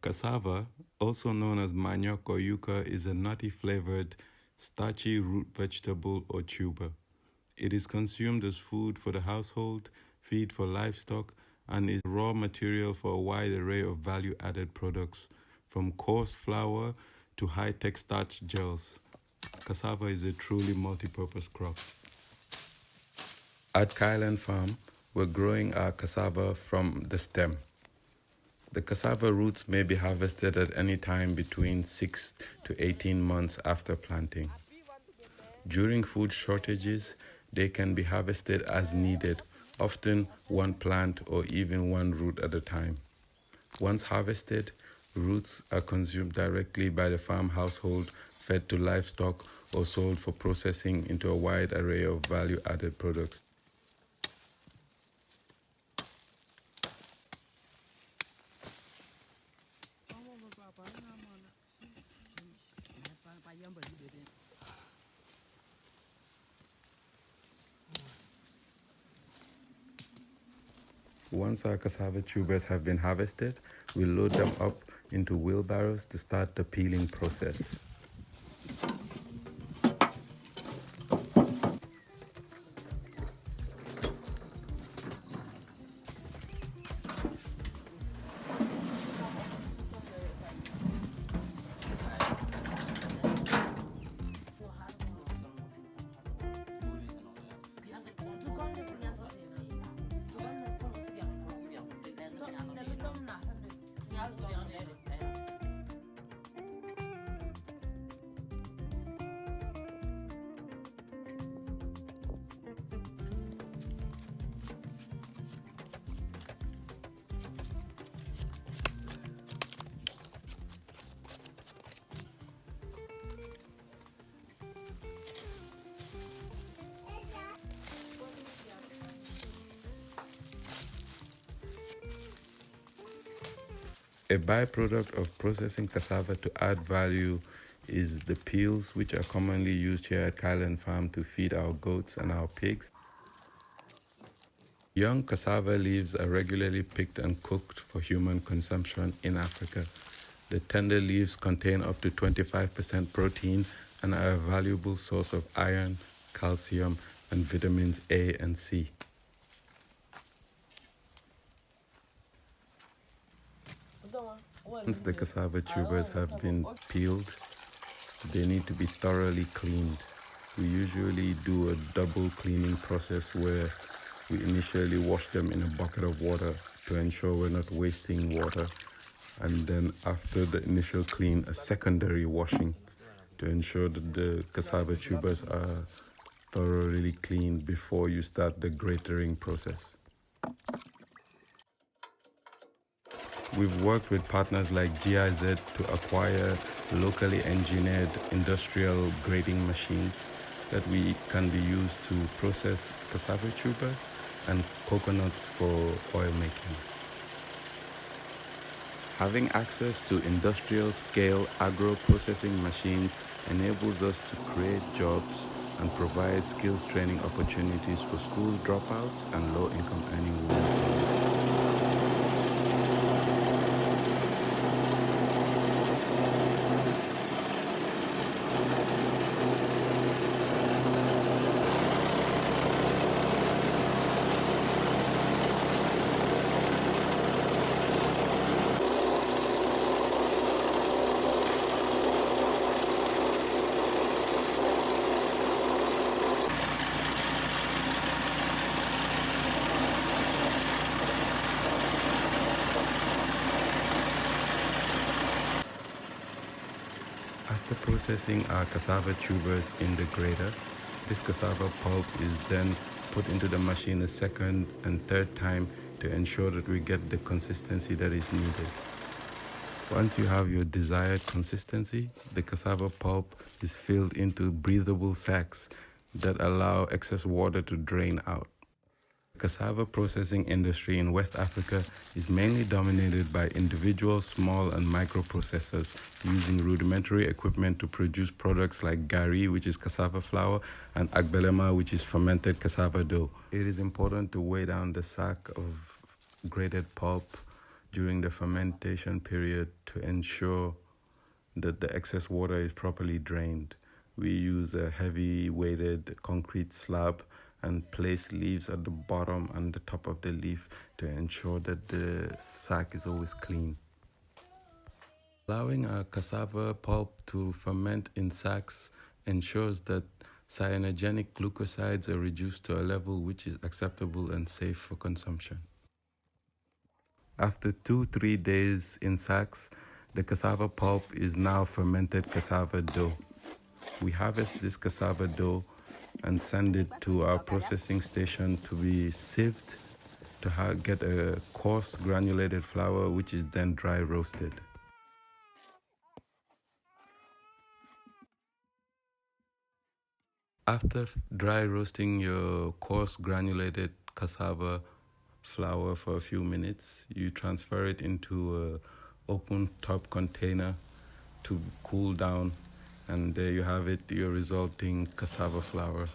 Cassava, also known as manioc or yuca, is a nutty flavored, starchy root vegetable or tuber. It is consumed as food for the household, feed for livestock, and is raw material for a wide array of value added products, from coarse flour to high tech starch gels. Cassava is a truly multi purpose crop. At Kailend Farm, we're growing our cassava from the stem. The cassava roots may be harvested at any time between 6 to 18 months after planting. During food shortages, they can be harvested as needed, often one plant or even one root at a time. Once harvested, roots are consumed directly by the farm household, fed to livestock, or sold for processing into a wide array of value-added products. Once our cassava tubers have been harvested, we load them up into wheelbarrows to start the peeling process. A byproduct of processing cassava to add value is the peels, which are commonly used here at Kailend Farm to feed our goats and our pigs. Young cassava leaves are regularly picked and cooked for human consumption in Africa. The tender leaves contain up to 25% protein and are a valuable source of iron, calcium, and vitamins A and C. Once the cassava tubers have been peeled, they need to be thoroughly cleaned. We usually do a double cleaning process where we initially wash them in a bucket of water to ensure we're not wasting water, and then after the initial clean, a secondary washing to ensure that the cassava tubers are thoroughly cleaned before you start the gratering process. We've worked with partners like GIZ to acquire locally engineered industrial grating machines that can be used to process cassava tubers and coconuts for oil making. Having access to industrial scale agro-processing machines enables us to create jobs and provide skills training opportunities for school dropouts and low-income earning women. After processing our cassava tubers in the grater, this cassava pulp is then put into the machine a second and third time to ensure that we get the consistency that is needed. Once you have your desired consistency, the cassava pulp is filled into breathable sacks that allow excess water to drain out. The cassava processing industry in West Africa is mainly dominated by individual small and microprocessors using rudimentary equipment to produce products like Gari, which is cassava flour, and agbelema, which is fermented cassava dough. It is important to weigh down the sack of grated pulp during the fermentation period to ensure that the excess water is properly drained. We use a heavy weighted concrete slab and place leaves at the bottom and the top of the leaf to ensure that the sack is always clean. Allowing our cassava pulp to ferment in sacks ensures that cyanogenic glucosides are reduced to a level which is acceptable and safe for consumption. After 2-3 days in sacks, the cassava pulp is now fermented cassava dough. We harvest this cassava dough and send it to our processing station to be sieved to get a coarse granulated flour, which is then dry roasted. After dry roasting your coarse granulated cassava flour for a few minutes, you transfer it into a open top container to cool down, and there you have it, your resulting cassava flour.